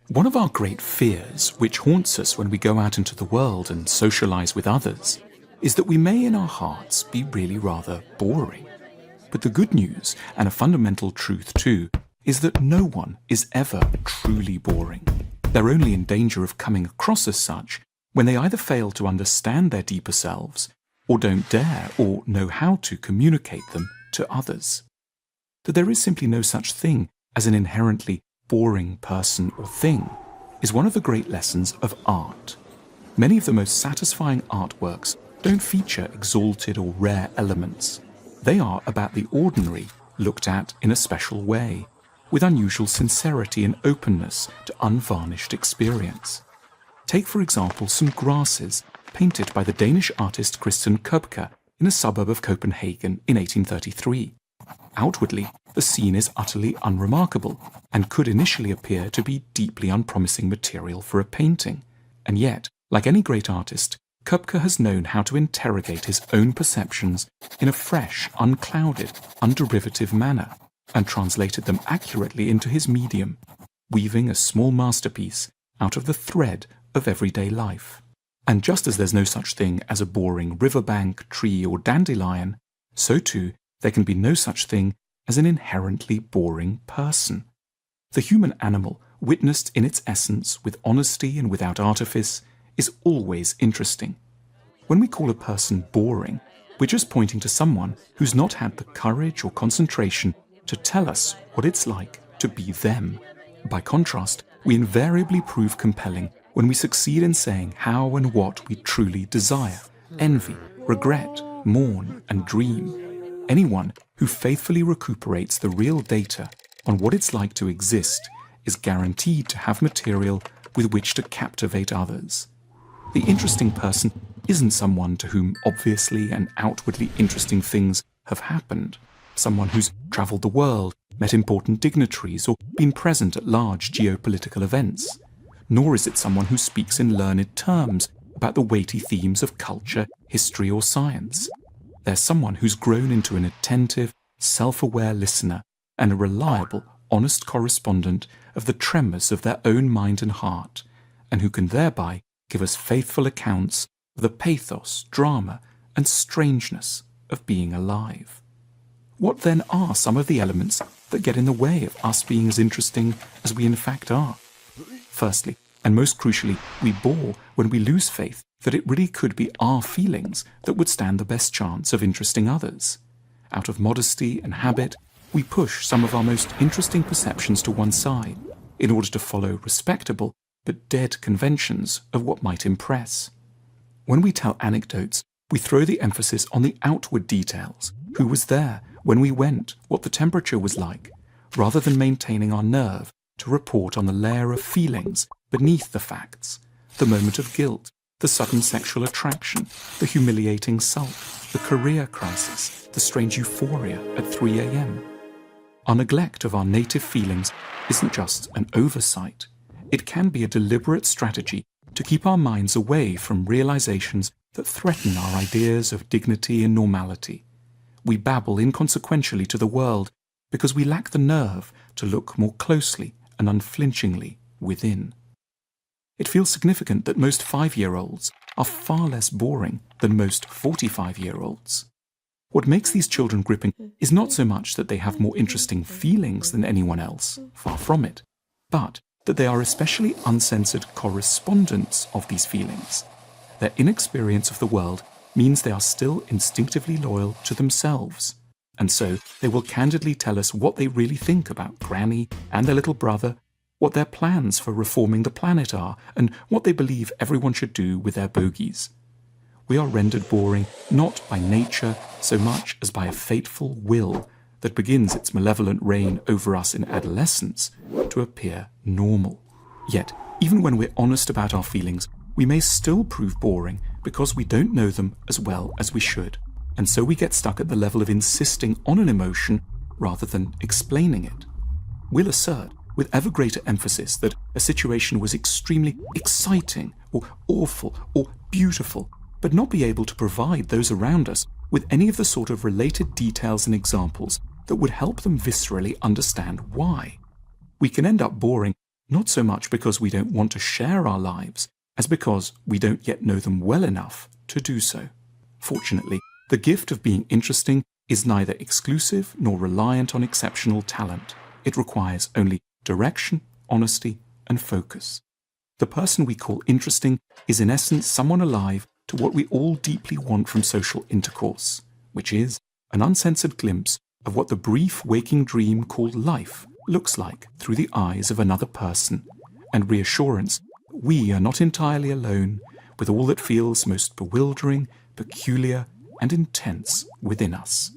One of our great fears, which haunts us when we go out into the world and socialize with others, is that we may in our hearts be really rather boring. But the good news, and a fundamental truth too, is that no one is ever truly boring. They're only in danger of coming across as such when they either fail to understand their deeper selves, or don't dare or know how to communicate them to others. That there is simply no such thing as an inherently boring person or thing is one of the great lessons of art. Many of the most satisfying artworks don't feature exalted or rare elements. They are about the ordinary, looked at in a special way, with unusual sincerity and openness to unvarnished experience. Take, for example, some grasses painted by the Danish artist Christian Købke in a suburb of Copenhagen in 1833. Outwardly, the scene is utterly unremarkable and could initially appear to be deeply unpromising material for a painting. And yet, like any great artist, Købke has known how to interrogate his own perceptions in a fresh, unclouded, underderivative manner, and translated them accurately into his medium, weaving a small masterpiece out of the thread of everyday life. And just as there's no such thing as a boring riverbank, tree, or dandelion, so too there can be no such thing as an inherently boring person. The human animal, witnessed in its essence with honesty and without artifice, is always interesting. When we call a person boring, we're just pointing to someone who's not had the courage or concentration to tell us what it's like to be them. By contrast, we invariably prove compelling when we succeed in saying how and what we truly desire, envy, regret, mourn, and dream. Anyone who faithfully recuperates the real data on what it's like to exist is guaranteed to have material with which to captivate others. The interesting person isn't someone to whom obviously and outwardly interesting things have happened, someone who's traveled the world, met important dignitaries, or been present at large geopolitical events. Nor is it someone who speaks in learned terms about the weighty themes of culture, history, or science. They're someone who's grown into an attentive, self-aware listener and a reliable, honest correspondent of the tremors of their own mind and heart, and who can thereby give us faithful accounts of the pathos, drama, and strangeness of being alive. What then are some of the elements that get in the way of us being as interesting as we in fact are? Firstly, and most crucially, we bore when we lose faith that it really could be our feelings that would stand the best chance of interesting others. Out of modesty and habit, we push some of our most interesting perceptions to one side in order to follow respectable but dead conventions of what might impress. When we tell anecdotes, we throw the emphasis on the outward details, who was there, when we went, what the temperature was like, rather than maintaining our nerve to report on the layer of feelings beneath the facts, the moment of guilt, the sudden sexual attraction, the humiliating sulk, the career crisis, the strange euphoria at 3 a.m. Our neglect of our native feelings isn't just an oversight. It can be a deliberate strategy to keep our minds away from realizations that threaten our ideas of dignity and normality. We babble inconsequentially to the world because we lack the nerve to look more closely and unflinchingly within. It feels significant that most 5-year-olds are far less boring than most 45-year-olds. What makes these children gripping is not so much that they have more interesting feelings than anyone else, far from it, but that they are especially uncensored correspondents of these feelings. Their inexperience of the world means they are still instinctively loyal to themselves, and so they will candidly tell us what they really think about Granny and their little brother, what their plans for reforming the planet are, and what they believe everyone should do with their bogies. We are rendered boring not by nature so much as by a fateful will that begins its malevolent reign over us in adolescence to appear normal. Yet, even when we're honest about our feelings, we may still prove boring because we don't know them as well as we should, and so we get stuck at the level of insisting on an emotion rather than explaining it. We'll assert with ever greater emphasis that a situation was extremely exciting or awful or beautiful, but not be able to provide those around us with any of the sort of related details and examples that would help them viscerally understand why. We can end up boring not so much because we don't want to share our lives, as because we don't yet know them well enough to do so. Fortunately, the gift of being interesting is neither exclusive nor reliant on exceptional talent. It requires only direction, honesty, and focus. The person we call interesting is in essence someone alive to what we all deeply want from social intercourse, which is an uncensored glimpse of what the brief waking dream called life looks like through the eyes of another person, and reassurance that we are not entirely alone with all that feels most bewildering, peculiar, and intense within us.